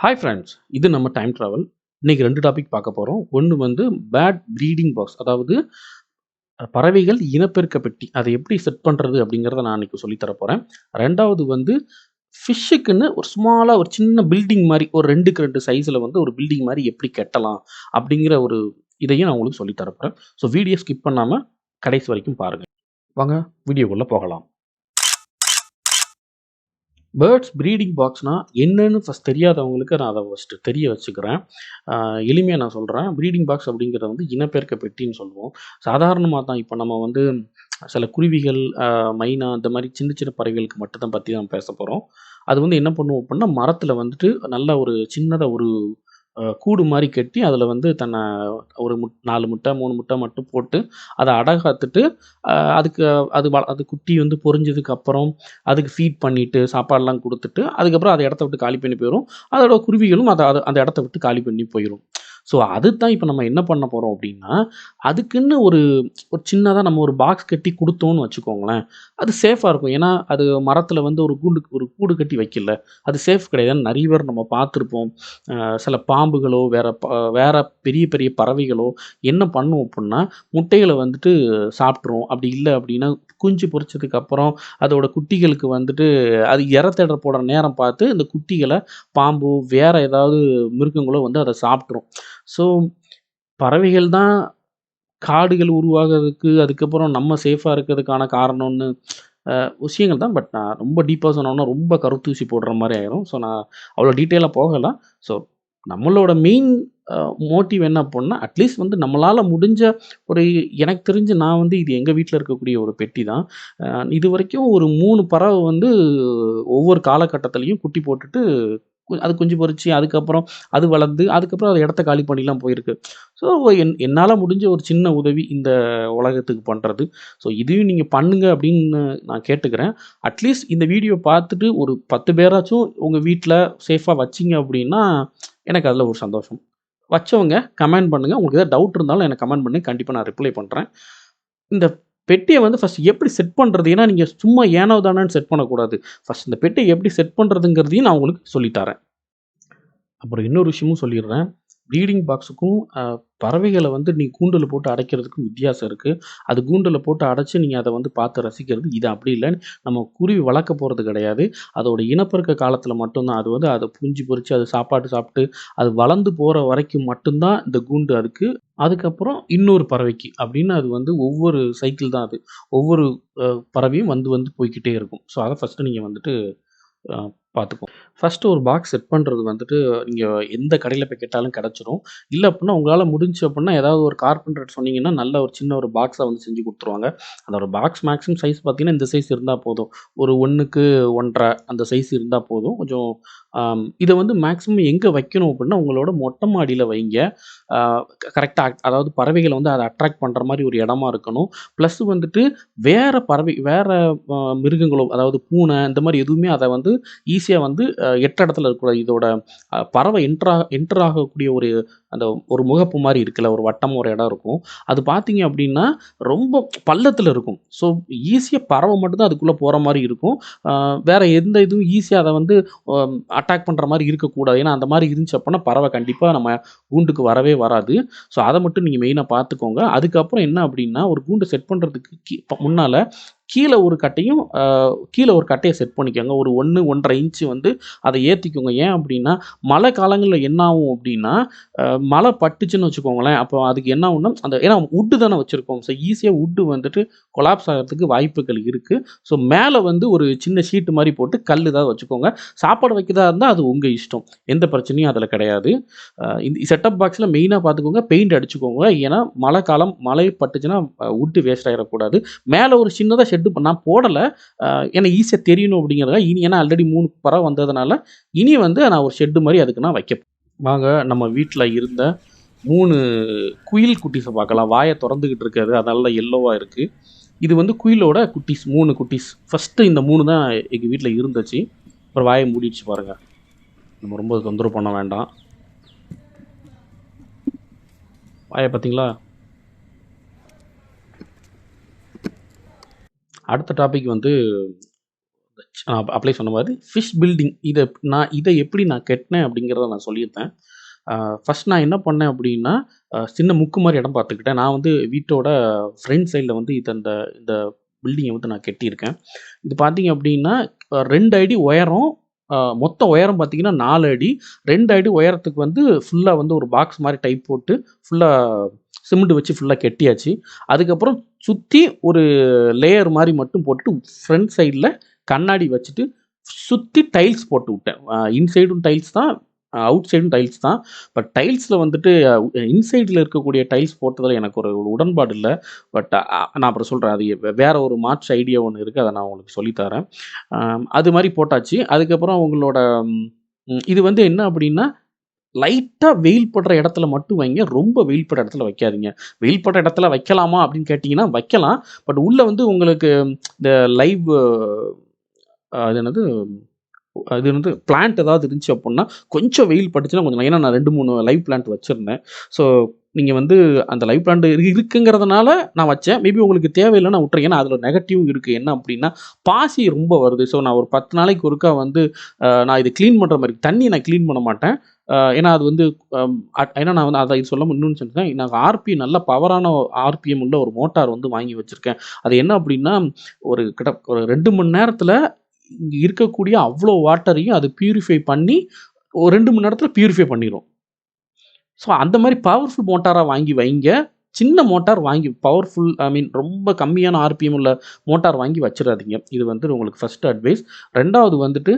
Hi friends, இது நம்ம time travel. இன்னைக்கு 2 டாபிக் பார்க்க போறோம். ஒண்ணு வந்து பேட் ப்ரீடிங் பாக்ஸ். அதாவது பறவைகள் இனப்பெருக்க பெட்டி. அத எப்படி செட் பண்றது அப்படிங்கிறத நான் இன்னைக்கு சொல்லி தர போறேன். 2வது வந்து ஃபிஷ்ஷுக்குன்னு ஒரு ஸ்மாலா ஒரு சின்ன பில்டிங் மாரி ஒரு 2க்கு 2 சைஸ்ல வந்து ஒரு பில்டிங் மாரி எப்படி கட்டலாம் அப்படிங்கிற ஒரு இதையும் நான் உங்களுக்கு சொல்லி தர போறேன். ஸோ வீடியோ ஸ்கிப் பண்ணாம கடைசி வரைக்கும் பாருங்க. வாங்க வீடியோக்குள்ள போகலாம். பேர்ட்ஸ் ப்ரீடிங் பாக்ஸ்னா என்னன்னு ஃபர்ஸ்ட் தெரியாதவங்களுக்கு நான் அத ஃபர்ஸ்ட்டு தெரிய வச்சுக்கிறேன். எளிமையா நான் சொல்றேன். ப்ரீடிங் பாக்ஸ் அப்படிங்கிறது வந்து இனப்பெருக்க பெட்டின்னு சொல்லுவோம். சாதாரணமா தான் இப்ப நம்ம வந்து சில குருவிகள், மைனா இந்த மாரி சின்ன சின்ன பறவைகளுக்கு மட்டும் தான் பத்தி நம்ம பேச போறோம். அது வந்து என்ன பண்ணும் அப்புட்ன்னா, மரத்தில வந்துட்டு நல்ல ஒரு சின்னதா ஒரு கூடு மாரி கட்டி, அதில வந்து தன்ன ஒரு 4 முட்டை, 3 முட்டை மட்டும் போட்டு, அத அடகாத்துட்டு, அதுக்கு அது குட்டி வந்து பொரிஞ்சதுக்கு அப்புறம், அதுக்கு ஃபீட் பண்ணிட்டு, சாப்பாடுலாம் குடுத்துட்டு, அதுக்கப்புறம் அது இடத்த விட்டு காலி பண்ணி போயிரும். அதோட குருவிகளும் அத அத அந்த இடத்த விட்டு காலி பண்ணி போயிரும். ஸோ, அதுதான் இப்ப நம்ம என்ன பண்ண போறோம் அப்டின்னா, அதுக்குன்னு ஒரு ஒரு சின்னதா நம்ம ஒரு பாக்ஸ் கட்டி குடுத்தோம்னு வச்சுக்கோங்களேன், அது சேஃபா இருக்கும். ஏன்னா, அது மரத்தில வந்து ஒரு கூடு கட்டி வைக்கல. அது சேஃப் கிடையாது. நெறைய பேர் நம்ம பார்த்துருப்போம். சில பாம்புகளோ, வேற பெரிய பெரிய பறவைகளோ என்ன பண்ணும் அப்புட்ன்னா, முட்டைகள வந்துட்டு சாப்ட்டுரும். அப்படி இல்ல அப்படின்னா, குஞ்சு பொரிச்சதுக்கு அப்புறம் அதோட குட்டிகளுக்கு வந்துட்டு அது தேட போற நேரம் பார்த்து, இந்த குட்டிகள பாம்போ, வேற ஏதாவது மிருகங்களோ வந்து அத சாப்ட்டுரும். ஸோ, பறவைகள் தான் காடுகள் உருவாகுறதுக்கு, அதுக்கப்புறம் நம்ம சேஃபா இருக்கிறதுக்கான காரணம்னு அ விஷயங்கள் தான். பட் நான் ரொம்ப டீப்பா சொன்னோம்னா, ரொம்ப கருத்தூசி போடுற மாரி ஆயிரும். ஸோ, நான் அவ்வளோ டீட்டெயிலா போகல. ஸோ, நம்மளோட மெயின் அ மோட்டிவ் என்ன அப்புட்ன்னா, அட்லீஸ்ட் வந்து நம்மளால முடிஞ்ச ஒரு எனக்கு தெரிஞ்சு நான் வந்து இது எங்க வீட்ல இருக்கக்கூடிய ஒரு பெட்டி தான். இதுவரைக்கும் ஒரு 3 பறவை வந்து ஒவ்வொரு காலகட்டத்திலயும் குட்டி போட்டுட்டு, அது குஞ்சு பொரிச்சு, அதுக்கப்புறம் அது வளர்ந்து, அதுக்கப்புறம் அது இடத்த காலி பண்ணிலாம் போயிருக்கு. ஸோ, என்னால முடிஞ்ச ஒரு சின்ன உதவி இந்த உலகத்துக்கு பண்றது. ஸோ, இதையும் நீங்க பண்ணுங்க அப்படின்னு நான் கேட்டுக்கிறேன். அட்லீஸ்ட் இந்த வீடியோ பார்த்துட்டு ஒரு 10 பேராச்சும் உங்க வீட்ல சேஃபா வச்சீங்க அப்படின்னா, எனக்கு அதில ஒரு சந்தோஷம். வச்சவங்க கமெண்ட் பண்ணுங்க. உங்களுக்கு ஏதாவது டவுட் இருந்தாலும் எனக்கு கமெண்ட் பண்ணுங்க. கண்டிப்பா நான் ரிப்ளை பண்றேன். இந்த பெட்டிய வந்து ஃபர்ஸ்ட் எப்படி செட் பண்றது? ஏன்னா, நீங்க சும்மா ஏனோ தானோன்னு செட் பண்ணக்கூடாது. ஃபர்ஸ்ட் இந்த பெட்டிய எப்படி செட் பண்றதுங்கிறதையும் நான் உங்களுக்கு சொல்லி தரேன். அப்புறம் இன்னொரு விஷயமும் சொல்லிடுறேன். ப்ரீடிங் பாக்ஸுக்கும் பறவைகள வந்து நீங்க கூண்டுல போட்டு அடைக்கிறதுக்கும் வித்தியாசம் இருக்கு. அது கூண்டுல போட்டு அடைச்சு நீங்க அத வந்து பார்த்து ரசிக்கிறது. இது அப்படி இல்ல. நம்ம குருவி வளர்க்க போறது கிடையாது. அதோட இனப்பெருக்க காலத்தில மட்டும் தான். அது வந்து அத குஞ்சு பொரிச்சு, அது சாப்பாடு சாப்பிட்டு, அது வளர்ந்து போற வரைக்கும் மட்டும் தான் இந்த கூண்டு அதுக்கு. அதுக்கப்புறம் இன்னொரு பறவைக்கு அப்படின்னு அது வந்து ஒவ்வொரு சைக்கிள் தான் அது. ஒவ்வொரு பறவையும் வந்து வந்து போய்க்கிட்டே இருக்கும். ஸோ, அத ஃபர்ஸ்ட்டு நீங்க வந்துட்டு அ பார்த்துக்கோங்க. ஃபர்ஸ்ட்டு ஒரு பாக்ஸ் செட் பண்றது வந்துட்டு, நீங்க எந்த கடையில போய் கேட்டாலும் கெடைச்சிரும். இல்ல அப்டின்னா, உங்களால முடிஞ்சுச்சு அப்டின்னா, ஏதாவது ஒரு கார்பெண்டர்ட்ட சொன்னீங்கன்னா, நல்ல ஒரு சின்ன ஒரு பாக்ஸா வந்து செஞ்சு குடுத்துருவாங்க. அதோட பாக்ஸ் மேக்ஸிமம் சைஸ் பார்த்தீங்கன்னா, இந்த சைஸ் இருந்தா போதும். ஒரு 1க்கு 1 1/2 அந்த சைஸ் இருந்தா போதும். கொஞ்சம் இத வந்து மேக்ஸிமம் எங்க வைக்கணும் அப்டின்னா, உங்களோட மொட்ட மாடியில வைங்க. அ கரெக்ட்டா அதாவது பறவைகள வந்து அத அட்ராக்ட் பண்ற மாரி ஒரு இடமா இருக்கணும். ப்ளஸ் வந்துட்டு வேற மிருகங்களோ, அதாவது பூனை இந்த மாரி எதுவுமே அத வந்து ஈஸியா வந்து எட்ட இடத்துல இருக்கக்கூடாது. இதோட பறவை என்டர் ஆகக்கூடிய அந்த ஒரு முகப்பு மாரி இருக்குல்ல, ஒரு வட்டமா ஒரு இடம் இருக்கும். அது பார்த்தீங்க அப்டின்னா, ரொம்ப பள்ளத்துல இருக்கும். ஸோ, ஈஸியா பறவை மட்டும் தான் அதுக்குள்ள போற மாரி இருக்கும். அ வேற எந்த இதுவும் ஈஸியா அத வந்து அட்டாக் பண்ற மாரி இருக்கக்கூடாது. ஏன்னா, அந்த மாரி இருந்துச்சு அப்டின்னா, பறவை கண்டிப்பா நம்ம கூண்டுக்கு வரவே வராது. ஸோ, அத மட்டும் நீங்க மெயினா பார்த்துக்கோங்க. அதுக்கப்புறம் என்ன அப்டின்னா, ஒரு கூண்டு செட் பண்றதுக்கு முன்னால கீழ ஒரு கட்டையும், கீழ ஒரு கட்டைய செட் பண்ணிக்கோங்க. ஒரு 1, 1 1/2 இன்ச் வந்து அத ஏத்திக்கோங்க. ஏன் அப்டின்னா, மழை காலங்கள்ல என்ன ஆகும் அப்டின்னா, மழை பட்டுச்சுன்னு வச்சுக்கோங்களேன், அப்போ அதுக்கு என்ன ஆகும்னா, ஏன்னா வுட்டு தானே வச்சிருக்கோம். ஸோ ஈஸியா வுட்டு வந்துட்டு கொலாப்ஸ் ஆகுறதுக்கு வாய்ப்புகள் இருக்கு. ஸோ மேல வந்து ஒரு சின்ன ஷீட் மாரி போட்டு கல் ஏதாவது வச்சுக்கோங்க. சாப்பாடு வைக்கிறதா இருந்தா அது உங்க இஷ்டம். எந்த பிரச்சனையும் அதுல கிடையாது. இந்த செட்டப் பாக்ஸ்ல மெயினா பார்த்துக்கோங்க, பெயிண்ட் அடிச்சுக்கோங்க. ஏன்னா மழை பட்டுச்சுன்னா வுட்டு வேஸ்ட் ஆயிறக்கூடாது. மேல ஒரு சின்னதா ஷெட் நான் போடல. அ ஏன்னா ஈஸியா தெரியணும் அப்டிங்கிறதுக்காக. ஏன்னா ஆல்ரெடி 3 பறவை வந்ததுனால, இனி வந்து நான் ஒரு ஷெட் மாரி அதுக்கு நான் வைக்க வாங்க நம்ம வீட்ல இருந்த 3 குயில் குட்டீஸ பார்க்கலாம். வாய தொறந்துகிட்டு இருக்காது. அதனால எல்லோவா இருக்கு. இது வந்து குயிலோட குட்டீஸ் 3 குட்டீஸ். ஃபர்ஸ்ட்டு இந்த 3 தான் எங்க வீட்ல இருந்துச்சு. அப்புறம் வாய மூடிடுச்சு பாருங்க. நம்ம ரொம்ப தொந்தரவு பண்ண வேண்டாம். வாய பார்த்தீங்களா? அடுத்த டாபிக் வந்து நான் அப்ளை சொன்ன மாதிரி ஃபிஷ் பில்டிங் இதை எப்படி நான் கட்டினேன் அப்படிங்கிறத நான் சொல்லியிருந்தேன். ஃபர்ஸ்ட் நான் என்ன பண்ணேன் அப்படின்னா, சின்ன முக்கு மாரி இடம் பார்த்துக்கிட்டேன். நான் வந்து வீட்டோட ஃப்ரண்ட் சைட்ல வந்து இந்த இந்த பில்டிங்கை வந்து நான் கட்டியிருக்கேன். இது பார்த்தீங்க அப்படின்னா, 2 அடி உயரம். மொத்த உயரம் பார்த்தீங்கன்னா 4 அடி. 2 அடி உயரத்துக்கு வந்து ஃபுல்லா வந்து ஒரு பாக்ஸ் மாரி டைப் போட்டு, ஃபுல்லா சிமெண்ட் வச்சு ஃபுல்லா கெட்டியாச்சு. அதுக்கப்புறம் சுத்தி ஒரு லேயர் மாரி மட்டும் போட்டுட்டு, ஃப்ரண்ட் சைட்ல கண்ணாடி வச்சுட்டு, சுத்தி டைல்ஸ் போட்டு விட்டேன். இன்சைடும் டைல்ஸ் தான், அவுட் சைடும் டைல்ஸ் தான். பட் டைல்ஸ்ல வந்துட்டு இன்சைட்ல இருக்கக்கூடிய டைல்ஸ் போட்டதுல எனக்கு ஒரு உடன்பாடு இல்ல. பட் நான் அப்புறம் சொல்றேன். அது வேற ஒரு மாற்று ஐடியா ஒண்ணு இருக்கு. அத நான் உங்களுக்கு சொல்லி தரேன். அது மாரி போட்டாச்சு. அதுக்கப்புறம் உங்களோட இது வந்து என்ன அப்டின்னா, லைட்டா வெயில் படுற இடத்துல மட்டும் வைங்க. ரொம்ப வெயில் படுற இடத்துல வைக்காதீங்க. வெயில் படுற இடத்துல வைக்கலாமா அப்படின்னு கேட்டீங்கன்னா, வைக்கலாம். பட் உள்ள வந்து உங்களுக்கு இந்த லைவ் அது என்னது? அது வந்து பிளான்ட் ஏதாவது இருந்துச்சு அப்புட்ன்னா, கொஞ்சம் வெயில் பட்டுச்சுன்னா கொஞ்சம் ஏன்னா நான் 2, 3 லைவ் பிளான்ட் வச்சிருந்தேன். ஸோ நீங்க வந்து அந்த லைவ் பிளான்ட் இருக்குங்கிறதுனால நான் வச்சேன். மேபி உங்களுக்கு தேவையில்லன்னா விட்டுருங்க. ஏன்னா அதில நெகட்டிவும் இருக்கு. என்ன அப்டின்னா, பாசி ரொம்ப வருது. ஸோ நான் ஒரு 10 நாளைக்கு ஒருக்கா வந்து நான் இத கிளீன் பண்ற மாரி தண்ணி நான் கிளீன் பண்ண மாட்டேன். ஏன்னா அது வந்து ஏன்னா நான் வந்து அத இது சொல்லாம இன்னொன்னு சொல்லிட்டேன். நான் நல்ல பவரான ஆர்பிஎம் உள்ள ஒரு மோட்டார் வந்து வாங்கி வச்சிருக்கேன். அது என்ன அப்டின்னா, ஒரு 2 மணி நேரத்தில இங்க இருக்கக்கூடிய அவ்ளோ வாட்டரையும் அது பியூரிஃபை பண்ணி, ஒரு 2 மணி நேரத்தில பியூரிஃபை பண்ணிரும். ஸோ அந்த மாரி பவர்ஃபுல் மோட்டாரா வாங்கி வைங்க. சின்ன மோட்டார் வாங்கி பவர்ஃபுல் ரொம்ப கம்மியான ஆர்பிஎம் உள்ள மோட்டார் வாங்கி வச்சுறாதீங்க. இது வந்து உங்களுக்கு ஃபர்ஸ்ட் அட்வைஸ். 2வது வந்துட்டு,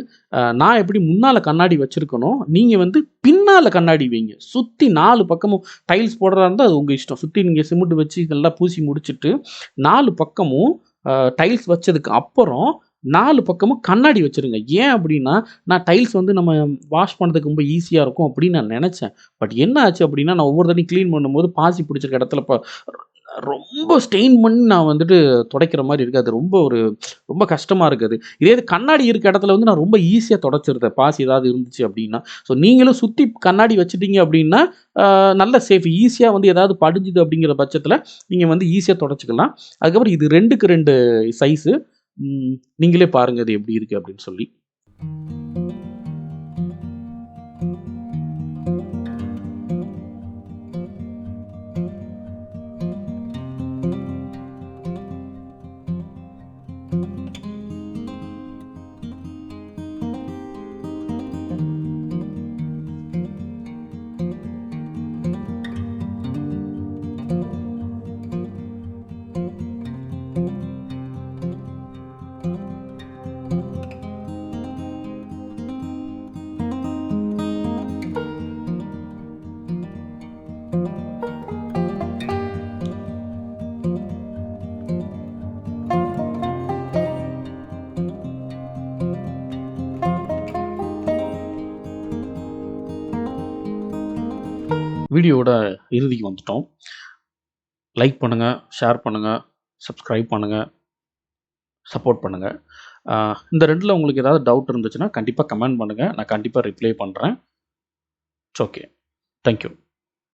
நான் எப்படி முன்னால கண்ணாடி வச்சிருக்கனோ, நீங்க வந்து பின்னால கண்ணாடி வைங்க. சுத்தி 4 பக்கமும் டைல்ஸ் போடுறதா இருந்தா அது உங்க இஷ்டம். சுத்தி நீங்க சிமெண்ட் வச்சு நல்லா பூசி முடிச்சுட்டு, 4 பக்கமும் டைல்ஸ் வச்சதுக்கு அப்புறம் 4 பக்கமும் கண்ணாடி வச்சுருங்க. ஏன் அப்டின்னா, நான் டைல்ஸ் வந்து நம்ம வாஷ் பண்ணதுக்கு ரொம்ப ஈஸியா இருக்கும் அப்டின்னு நான் நெனச்சேன். பட் என்ன ஆச்சு அப்டின்னா, நான் ஒவ்வொரு தடவையும் கிளீன் பண்ணும்போது பாசி பிடிச்சிருக்க இடத்துல ரொம்ப ஸ்டெயின் பண்ணி நான் வந்துட்டு துடைக்கிற மாரி இருக்கு. அது ரொம்ப கஷ்டமா இருக்கு அது. இதே இது கண்ணாடி இருக்க இடத்துல வந்து நான் ரொம்ப ஈஸியா துடைச்சிருவேன். பாசி ஏதாவது இருந்துச்சு அப்டின்னா. ஸோ நீங்களும் சுத்தி கண்ணாடி வச்சுட்டீங்க அப்டின்னா, நல்ல சேஃப். ஈஸியா வந்து ஏதாவது படிஞ்சுது அப்டிங்கிற பட்சத்தில, நீங்க வந்து ஈஸியா துடைச்சுக்கலாம். அதுக்கப்புறம் இது 2க்கு 2 சைஸு. நீங்களே பாருங்க அது எப்படி இருக்கு அப்படின்னு சொல்லி. வீடியோவோட இறுதிக்கு வந்துட்டோம். லைக் பண்ணுங்க, ஷேர் பண்ணுங்க, சப்ஸ்கிரைப் பண்ணுங்க, சப்போர்ட் பண்ணுங்க. இந்த 2ல உங்களுக்கு ஏதாவது டவுட் இருந்துச்சுன்னா, கண்டிப்பா கமெண்ட் பண்ணுங்க. நான் கண்டிப்பா ரிப்ளை பண்றேன். It's okay. Thank you.